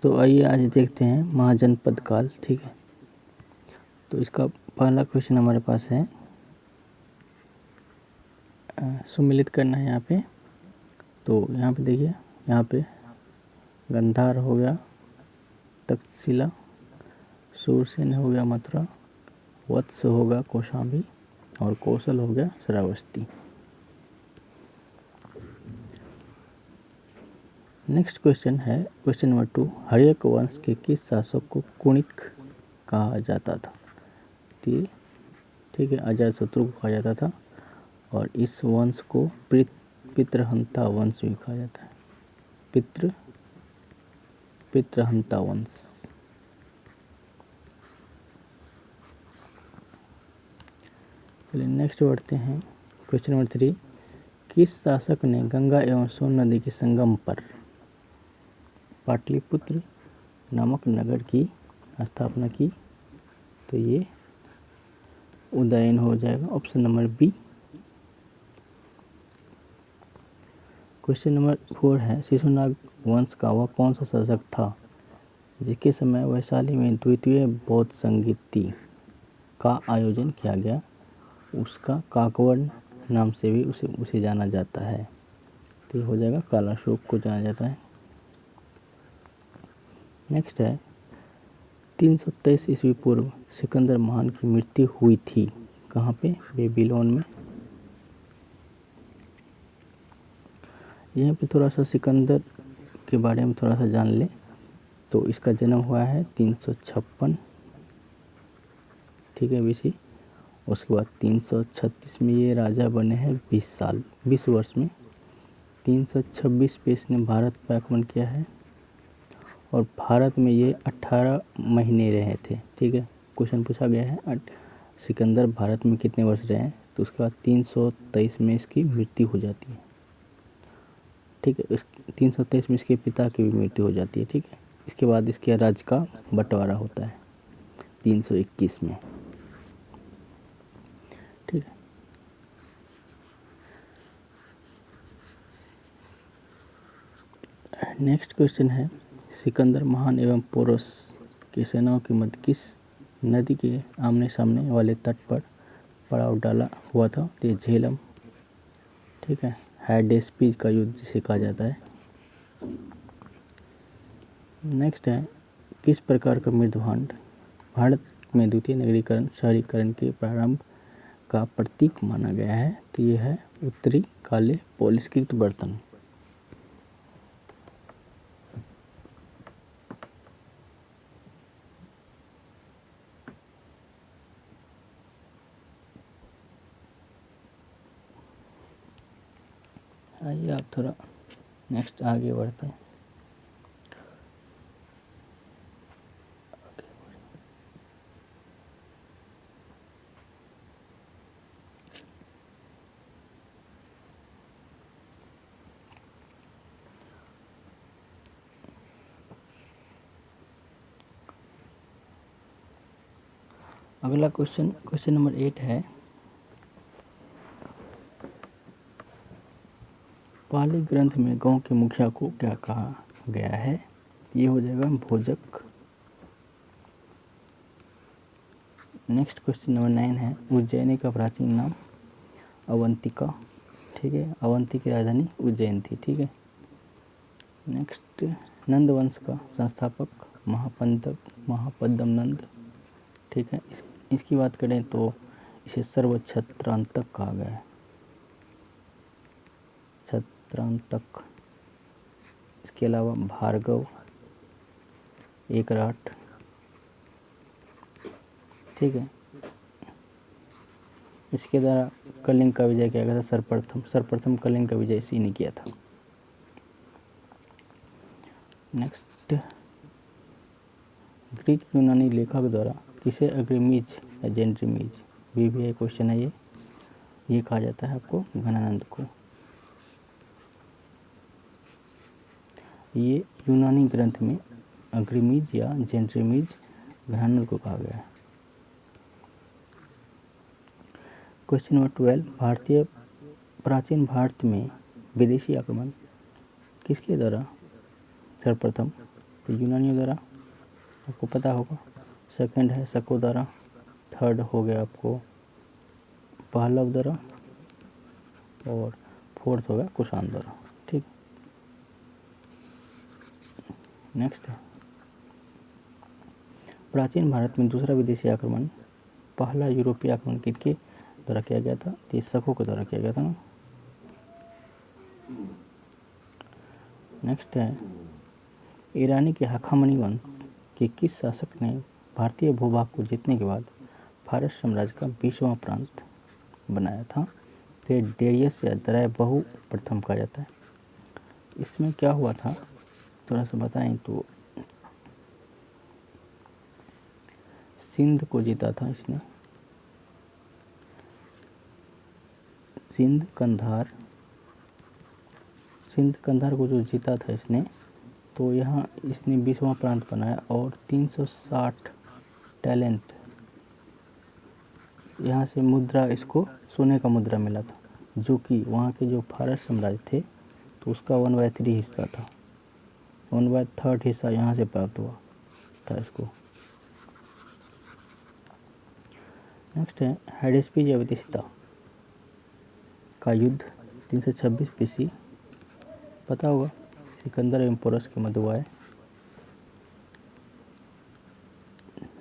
तो आइए आज देखते हैं महाजनपद काल। ठीक है, तो इसका पहला क्वेश्चन हमारे पास है, सुमिलित करना है यहाँ पे। तो यहाँ पे देखिए, यहाँ पे गंधार हो गया तक्षशिला, सूरसेन हो गया मथुरा, वत्स हो गया कौशाम्बी और कौशल हो गया श्रावस्ती। नेक्स्ट क्वेश्चन है क्वेश्चन नंबर 2, हर्यक वंश के किस शासक को कुणिक कहा जाता था? ठीक है, अजातशत्रु को कहा जाता था और इस वंश को पितृहंता वंश भी कहा जाता है। पितृहंता वंश। चलिए नेक्स्ट बढ़ते हैं क्वेश्चन नंबर 3, किस शासक ने गंगा एवं सोन नदी के संगम पर पाटलिपुत्र नामक नगर की स्थापना की? तो ये उदयन हो जाएगा, option number B. Question number 4 है, शिशुनाग वंश का वह कौन सा शासक था जिसके समय वैशाली में द्वितीय बौद्ध संगीति का आयोजन किया गया? उसका काकवड़ नाम से भी उसे जाना जाता है। तो ये हो जाएगा कालाशोक को जाना जाता है। नेक्स्ट है, 323 ईस्वी पूर्व सिकंदर महान की मृत्यु हुई थी कहाँ पे? बेबीलोन में। यहाँ पे थोड़ा सा सिकंदर के बारे में थोड़ा सा जान ले। तो इसका जन्म हुआ है 356, ठीक है, बीसी। उसके बाद 336 में ये राजा बने हैं 20 वर्ष में। 326 पे इसने भारत पर आक्रमण किया है और भारत में ये 18 महीने रहे थे। ठीक है, क्वेश्चन पूछा गया है सिकंदर भारत में कितने वर्ष रहे हैं, तो उसके बाद 323 में इसकी मृत्यु हो जाती है। ठीक है, 323 में इसके पिता की भी मृत्यु हो जाती है। ठीक है, इसके बाद इसके राज्य का बंटवारा होता है 321 में। ठीक है, नेक्स्ट क्वेश्चन है, सिकंदर महान एवं पोरस की सेनाओं के मध्य किस नदी के आमने सामने वाले तट पर पड़ाव डाला हुआ था? तो ये झेलम। ठीक है, हाइडेस्पीज का युद्ध जिसे कहा जाता है। नेक्स्ट है, किस प्रकार का मृदभांड भारत में द्वितीय नगरीकरण शहरीकरण के प्रारंभ का प्रतीक माना गया है? तो ये है उत्तरी काले पॉलिशकृत बर्तन। आइए आप थोड़ा नेक्स्ट आगे बढ़ते हैं। अगला क्वेश्चन नंबर 8 है, पाली ग्रंथ में गांव के मुखिया को क्या कहा गया है? ये हो जाएगा भोजक। नेक्स्ट क्वेश्चन नंबर 9 है, उज्जैनी का प्राचीन नाम अवंतिका। ठीक है, अवंती की राजधानी उज्जैन थी। ठीक है, नेक्स्ट, नंद वंश का संस्थापक महापद्म नंद। ठीक है, इसकी बात करें तो इसे सर्वछत्रांतक कहा गया है, छत्रांतक। इसके अलावा भार्गव, एकराट। ठीक है, इसके द्वारा कलिंग का विजय किया गया था सर्वप्रथम कलिंग का विजय इसी ने किया था। नेक्स्ट, ग्रीक यूनानी लेखक द्वारा किसे अग्रिमीज या जेंट्रीमीज, बीबीआई क्वेश्चन है ये कहा जाता है आपको? घनानंद को। ये यूनानी ग्रंथ में अग्रिमीज या जेंट्रीमीज घनानंद को कहा गया है। क्वेश्चन नंबर 12, प्राचीन भारत में विदेशी आक्रमण किसके द्वारा सर्वप्रथम तो यूनानियों द्वारा, आपको पता होगा। सेकंड है शकों द्वारा। थर्ड हो गया आपको पहलव द्वारा। और फोर्थ हो गया कुषाण द्वारा। ठीक, नेक्स्ट है प्राचीन भारत में दूसरा विदेशी आक्रमण, पहला यूरोपीय आक्रमण किसके द्वारा किया गया था? तो शकों के द्वारा किया गया था ना। नेक्स्ट है ईरानी के हखामनी वंश के किस शासक ने भारतीय भूभाग को जीतने के बाद फारस साम्राज्य का 20वां प्रांत बनाया था? तो डेरियस या दराय बहु प्रथम कहा जाता है। इसमें क्या हुआ था थोड़ा सा बताएं तो सिंध को जीता था इसने, सिंध कंधार को जो जीता था इसने, तो यहाँ इसने 20वां प्रांत बनाया और 360 टैलेंट यहाँ से मुद्रा, इसको सोने का मुद्रा मिला था, जो कि वहाँ के जो फारस साम्राज्य थे तो उसका 1/3 हिस्सा था। 1/3 हिस्सा यहाँ से प्राप्त हुआ था इसको। नेक्स्ट है हाइडेस्पीज या विदिशा का युद्ध 326 BC, पता होगा, सिकंदर एवं पोरस के मध्य हुआ है।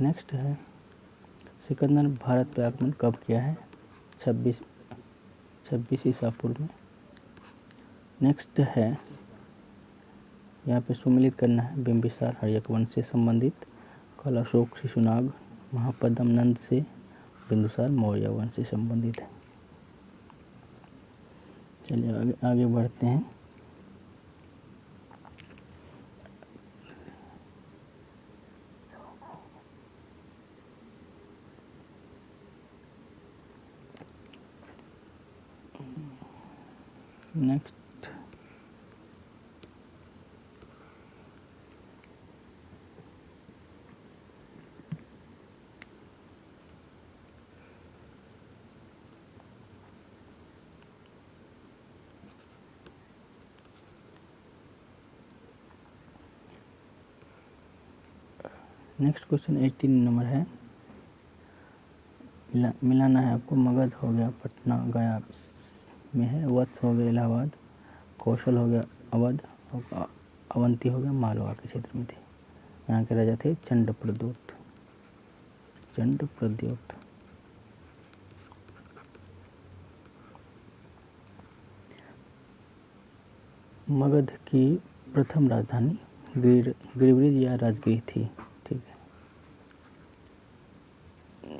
नेक्स्ट है सिकंदर ने भारत पर आक्रमण कब किया है? 26 ईसा पूर्व में। नेक्स्ट है यहाँ पे सुमिलित करना है बिंबिसार हर्यक वंश से संबंधित, कल अशोक शिशुनाग महापद्म नंद से, बिंदुसार मौर्य वंश से संबंधित है। चलिए आगे बढ़ते हैं। नेक्स्ट क्वेश्चन 18 नंबर है, मिलाना है आपको। मगध हो गया पटना गया में है, वत्स हो गया इलाहाबाद, कौशल हो गया अवध, और अवंती हो गया मालवा के क्षेत्र में थे। यहाँ के राजा थे चंडप्रद्योत। मगध की प्रथम राजधानी गिरिब्रिज या राजगृह थी। ठीक है,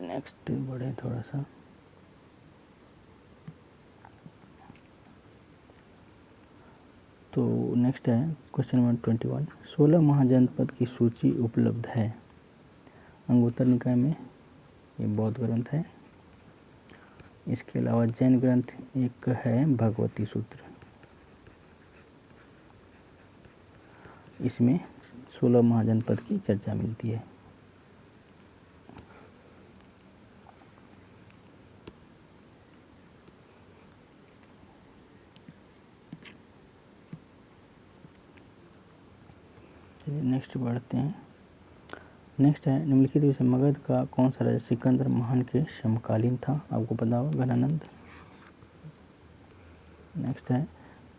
नेक्स्ट बढ़े थोड़ा सा। तो नेक्स्ट है क्वेश्चन नंबर 21, 16 महाजनपद की सूची उपलब्ध है अंगुत्तर निकाय में, ये बौद्ध ग्रंथ है। इसके अलावा जैन ग्रंथ एक है भगवती सूत्र, इसमें 16 महाजनपद की चर्चा मिलती है। नेक्स्ट बढ़ते हैं। नेक्स्ट है निम्नलिखित में से मगध का कौन सा राजा सिकंदर महान के समकालीन था? आपको पता होगा, घनानंद। नेक्स्ट है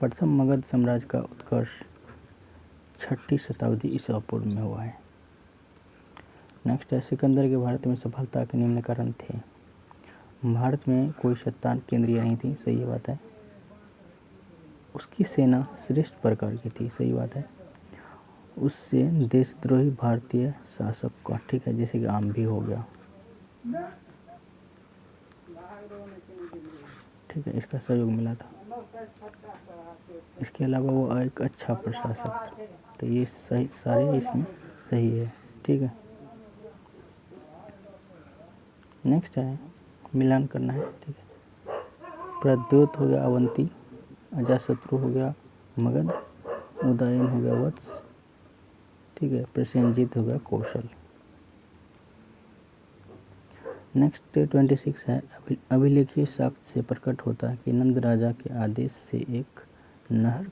प्रथम मगध साम्राज्य का उत्कर्ष 6ठी शताब्दी ईसा पूर्व में हुआ है। नेक्स्ट है सिकंदर के भारत में सफलता के निम्न कारण थे। भारत में कोई सत्ता केंद्रीय नहीं थी, सही बात है। उसकी सेना श्रेष्ठ प्रकार की थी, सही बात है। उससे देशद्रोही भारतीय शासक का, ठीक है, जैसे कि आम भी हो गया, ठीक है, इसका सहयोग मिला था। इसके अलावा वो एक अच्छा प्रशासक था। तो ये सही, सारे इसमें सही है। ठीक है, नेक्स्ट है मिलान करना है। ठीक है, प्रद्योत हो गया अवंती, अजाशत्रु हो गया मगध, उदयन हो गया वत्स, ठीक है, प्रसेनजीत हो गया कौशल। नेक्स्ट 26 है अभिलेखीय साक्ष्य से प्रकट होता है कि नंद राजा के आदेश से एक नहर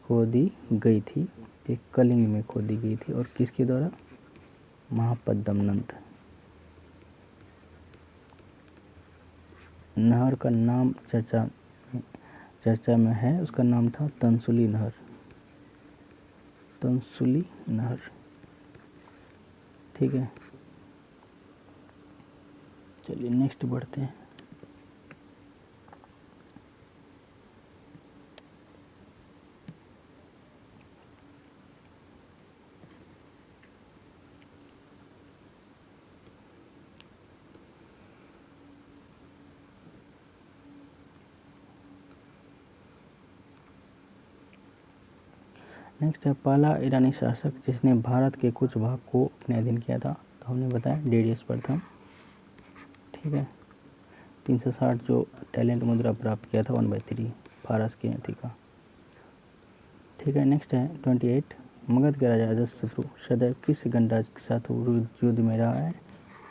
खोदी गई थी ये कलिंग में खोदी गई थी। और किसके द्वारा? महापद्मनंद। नहर का नाम चर्चा में है, उसका नाम था तंसुली नहर। तंसुली नहर, ठीक है। चलिए नेक्स्ट बढ़ते हैं। नेक्स्ट है पहला ईरानी शासक जिसने भारत के कुछ भाग को अपने अधीन किया था, तो हमने बताया डेरियस प्रथम, ठीक है। 360 जो टैलेंट मुद्रा प्राप्त किया था 1/3 फारस के अथी का, ठीक है। नेक्स्ट है 28 मगध के राजा अजातशत्रु सदैव किस गणराज्य के साथ युद्ध में रहा है,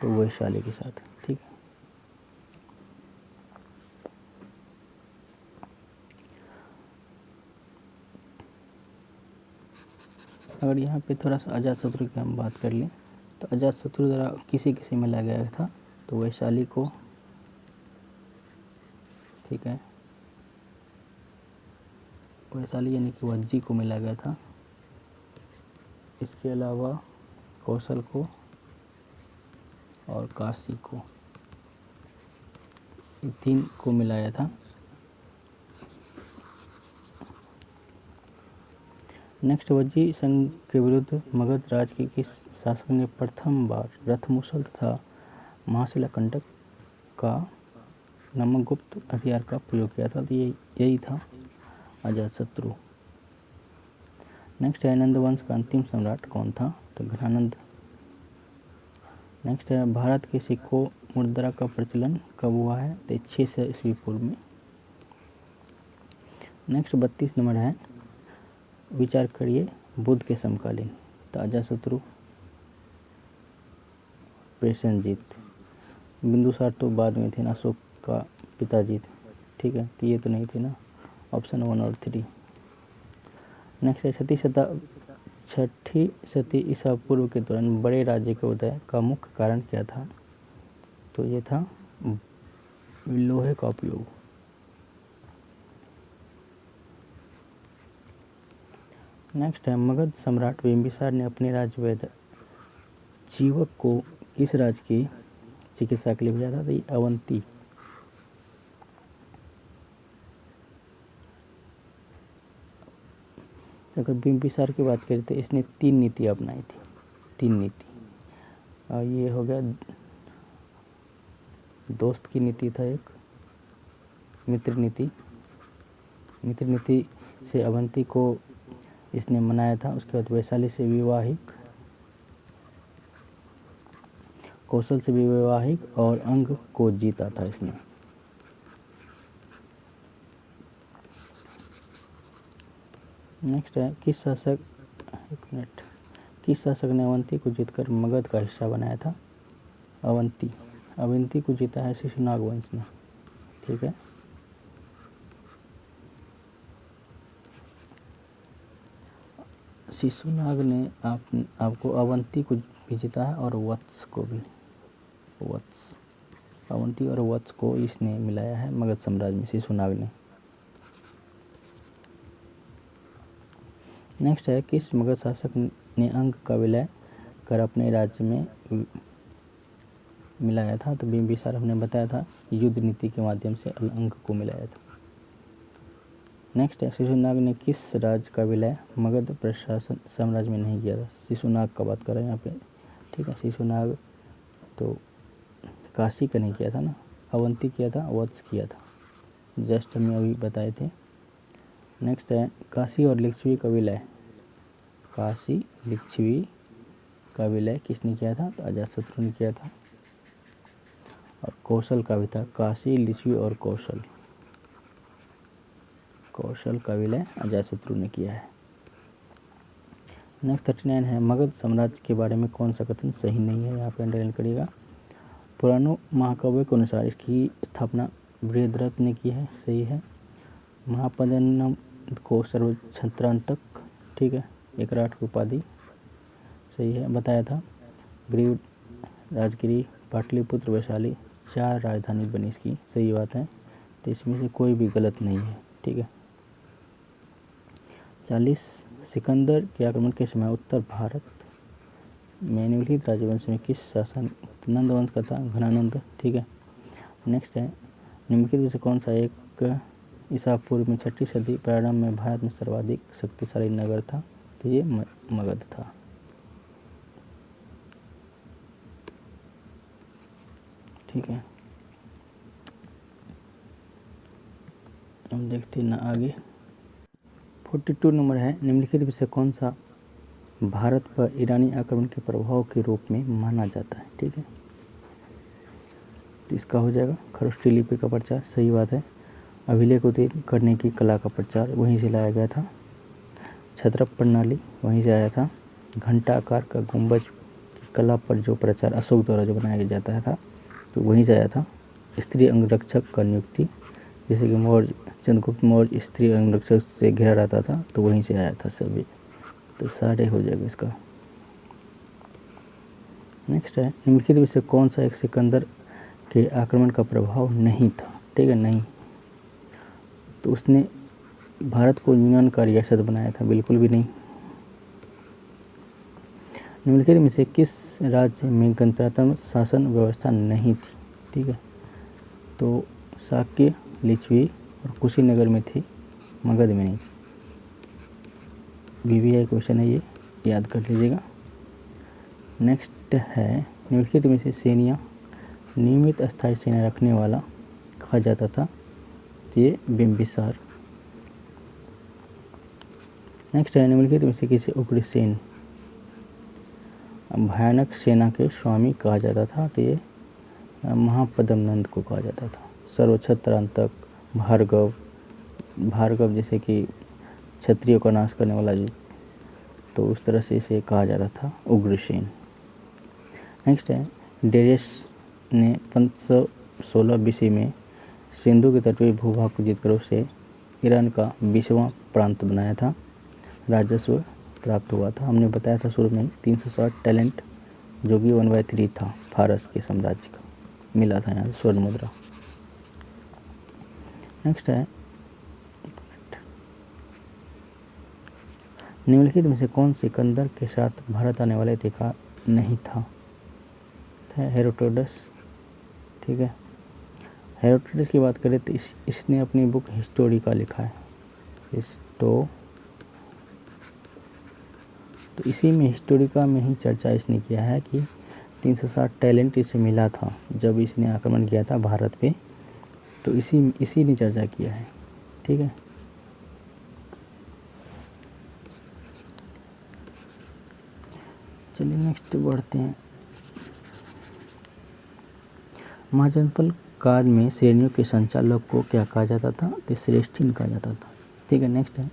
तो वैशाली के साथ, ठीक है। अगर यहाँ पे थोड़ा सा अजातशत्रु की हम बात कर लें, तो अजातशत्रु द्वारा किसे मिला गया था, तो वैशाली को, ठीक है। वैशाली यानी कि वज्जी को मिला गया था। इसके अलावा कौशल को और काशी को, इन 3 को मिलाया था। नेक्स्ट, वज्जी संघ के विरुद्ध मगध राज के किस शासक ने प्रथम बार रथमुसल तथा महाशिला कंटक का नामक गुप्त हथियार का प्रयोग किया था, तो यही था अजातशत्रु। नेक्स्ट है नंद वंश का अंतिम सम्राट कौन था, तो घनानंद। नेक्स्ट है भारत के सिक्कों मुद्रा का प्रचलन कब हुआ है, तो 600 ईस्वी पूर्व में। नेक्स्ट 32 नंबर है विचार करिए बुद्ध के समकालीन, तो अजातशत्रु, प्रसेनजीत। बिंदुसार तो बाद में थे ना, अशोक का पिताजी, ठीक है, तो ये तो नहीं थे ना, ऑप्शन 1 और 3। नेक्स्ट है छठी शती ईसा पूर्व के दौरान बड़े राज्य के उदय का मुख्य कारण क्या था, तो ये था लोहे का उपयोग। नेक्स्ट है मगध सम्राट बिंबिसार ने अपने राज्य जीवक को किस राज्य की चिकित्सा के लिए भेजा था, तो ये अवंती। अगर बिंबिसार की बात करें तो इसने 3 नीति अपनाई थी, 3 नीति। और ये हो गया दोस्त की नीति था, एक मित्र नीति। मित्र नीति से अवंती को इसने मनाया था। उसके बाद वैशाली से विवाहिक, कौशल से भी वैवाहिक और अंग को जीता था इसने। नेक्स्ट है किस शासक ने अवंती को जीतकर मगध का हिस्सा बनाया था, अवंती को जीता है शिशुनाग वंश ने, ठीक है। शिशुनाग ने आपको अवंती को भी जीता है और वत्स को भी, अवंती और वत्स को इसने मिलाया है मगध साम्राज्य में, शिशुनाग ने। नेक्स्ट है किस मगध शासक ने अंग का विलय कर अपने राज्य में मिलाया था, तो बिंबिसार हमने बताया था, युद्ध नीति के माध्यम से अंग को मिलाया था। नेक्स्ट है शिशुनाग ने किस राज्य का विलय मगध प्रशासन साम्राज्य में नहीं किया था, शिशुनाग का बात कर रहे हैं यहाँ पे, ठीक है। शिशुनाग तो काशी का नहीं किया था ना, अवंती किया था, वत्स किया था, जस्ट हमने अभी बताए थे। नेक्स्ट है काशी और लिच्छवी का विलय, काशी लिच्छवी का विलय किसने किया था, तो अजातशत्रु ने किया था। और कौशल का भी था, काशी लिच्छवी और कौशल का विलय अजातशत्रु ने किया है। नेक्स्ट 39 है मगध साम्राज्य के बारे में कौन सा कथन सही नहीं है, यहाँ पे अंडरलाइन करिएगा। पुराणों महाकाव्य के अनुसार इसकी स्थापना बृहद्रथ ने की है, सही है। महापद्मनंद को सर्वछत्रांतक, ठीक है, एकराट की उपाधि सही है बताया था। ग्रीव, राजगिरी, पाटलिपुत्र, वैशाली 4 राजधानी बनी इसकी, सही बात है। तो इसमें से कोई भी गलत नहीं है, ठीक है। 40 सिकंदर के आक्रमण के समय उत्तर भारत में निम्नलिखित राजवंश में किस शासन, नंद वंश का था, घनानंद, ठीक है। नेक्स्ट है निम्नलिखित में से कौन सा एक ईसा पूर्व में 6ठी सदी प्रारंभ में भारत में सर्वाधिक शक्तिशाली नगर था, तो ये मगध था। ठीक है, हम देखते हैं ना आगे। 42 नंबर है निम्नलिखित में से कौन सा भारत पर ईरानी आक्रमण के प्रभाव के रूप में माना जाता है, ठीक है। तो इसका हो जाएगा खरोष्ठी लिपि का प्रचार, सही बात है। अभिलेख उत्तीर्ण करने की कला का प्रचार वहीं से लाया गया था। छत्रप प्रणाली वहीं से आया था। घंटा आकार का गुंबज की कला पर जो प्रचार अशोक द्वारा जो बनाया जाता था तो वहीं से आया था। स्त्री अंगरक्षक का नियुक्ति, जैसे कि मौर्य चंद्रगुप्त मौर्य स्त्री अंगरक्षक से घिरा रहता था तो वहीं से आया था सभी, तो सारे हो जाएगा इसका। नेक्स्ट है निम्नलिखित में से कौन सा एक सिकंदर के आक्रमण का प्रभाव नहीं था, ठीक है, नहीं। तो उसने भारत को यूनान का रियासत बनाया था, बिल्कुल भी नहीं। निम्नलिखित में से किस राज्य में गणतंत्रात्मक शासन व्यवस्था नहीं थी, ठीक है। तो शाक्य, लिच्छवी और कुशीनगर में थी, मगध में नहीं थी। VVI क्वेश्चन है, ये याद कर लीजिएगा। नेक्स्ट है निम्नलिखित में से सेनिया नियमित अस्थायी सेना रखने वाला कहा जाता था, तो ये बिंबिसार। नेक्स्ट है निम्नलिखित में से किसी उग्रसेन भयानक सेना के स्वामी कहा जाता था, तो ये महापद्मनंद को कहा जाता था। सर्वछत्रांतक, भार्गव, भार्गव जैसे कि क्षत्रियों का नाश करने वाला जो, तो उस तरह से इसे कहा जाता था उग्रसेन। नेक्स्ट है डेरियस ने 516 BC में सिंधु के तटीय भूभाग को जीतकर उसे ईरान का 20वां प्रांत बनाया था, राजस्व प्राप्त हुआ था। हमने बताया था शुरू में 360 टैलेंट जो कि 1/3 था फारस के साम्राज्य का, मिला था यहाँ स्वर्ण मुद्रा। नेक्स्ट है निम्नलिखित में से कौन सिकंदर के साथ भारत आने वाला इतिहास नहीं था, हेरोडोटस, ठीक है। हेरोडोटस की बात करें तो इसने अपनी बुक हिस्टोरिका लिखा है, तो इसी में हिस्टोरिका में ही चर्चा इसने किया है कि 360 टैलेंट इसे मिला था जब इसने आक्रमण किया था भारत पे, तो इसी ने चर्चा किया है, ठीक है। चलिए नेक्स्ट बढ़ते हैं। महाजनपद काल में श्रेणियों के संचालक को क्या कहा जाता था, तो श्रेष्ठीन कहा जाता था, ठीक है। नेक्स्ट है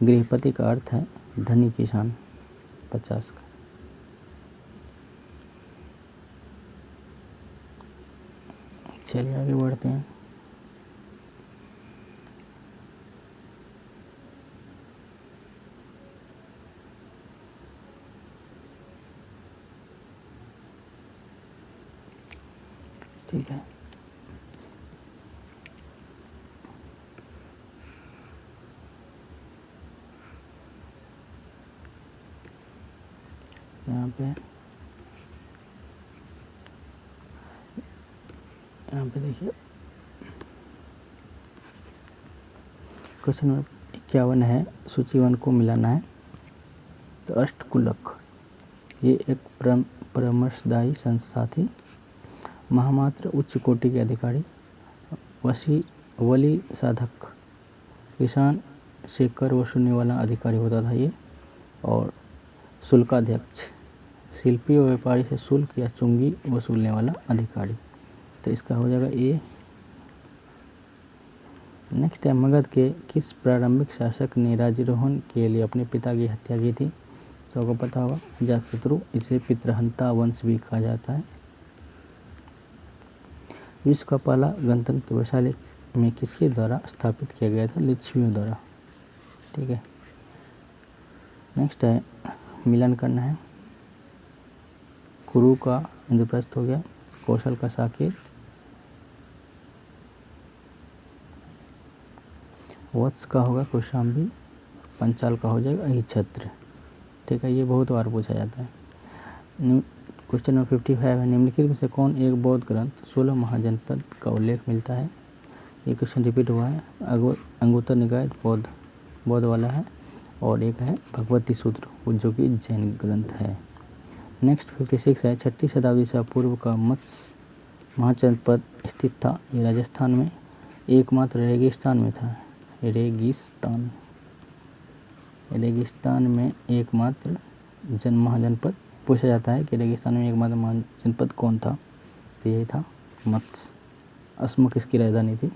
गृहपति का अर्थ है धनी किसान, 50 का। चलिए आगे बढ़ते हैं। ठीक है, यहाँ पे देखिए क्वेश्चन नंबर 51 है, सूची 1 को मिलाना है। तो अष्टकुलक ये एक परामर्शदायी संस्था थी। महामात्र उच्च कोटि के अधिकारी, वली साधक, किसान से कर वसूलने वाला अधिकारी होता था ये, और शुल्काध्यक्ष शिल्पी और व्यापारी से शुल्क या चुंगी वसूलने वाला अधिकारी, तो इसका हो जाएगा ए। नेक्स्ट है मगध के किस प्रारंभिक शासक ने राज्यारोहण के लिए अपने पिता की हत्या की थी, तो आपको पता होगा अजातशत्रु, इसे पितृहंता वंश भी कहा जाता है। विश्व का पहला गणतंत्र वैशाली में किसके द्वारा स्थापित किया गया था, लिच्छवियों द्वारा, ठीक है। नेक्स्ट है मिलन करना है। कुरु का इंद्रप्रस्थ हो गया, कौशल का साकेत, वत्स का होगा कौशाम्बी, पंचाल का हो जाएगा अहिछत्र। ठीक है, ये बहुत बार पूछा जाता है। क्वेश्चन नंबर 55 है, निम्नलिखित में से कौन एक बौद्ध ग्रंथ 16 महाजनपद का उल्लेख मिलता है। ये क्वेश्चन रिपीट हुआ है। अंगुत्तर निकाय बौद्ध वाला है, और एक है भगवती सूत्र जो कि जैन ग्रंथ है। नेक्स्ट 56 है, 6वीं शताब्दी से पूर्व का मत्स्य महाजनपद स्थित था। ये राजस्थान में एकमात्र रेगिस्तान में था। रेगिस्तान में एकमात्र महाजनपद पूछा जाता है कि रेगिस्तान में एकमात्र महाजनपद कौन था, तो यही था मत्स्य। अस्मक इसकी राजधानी थी।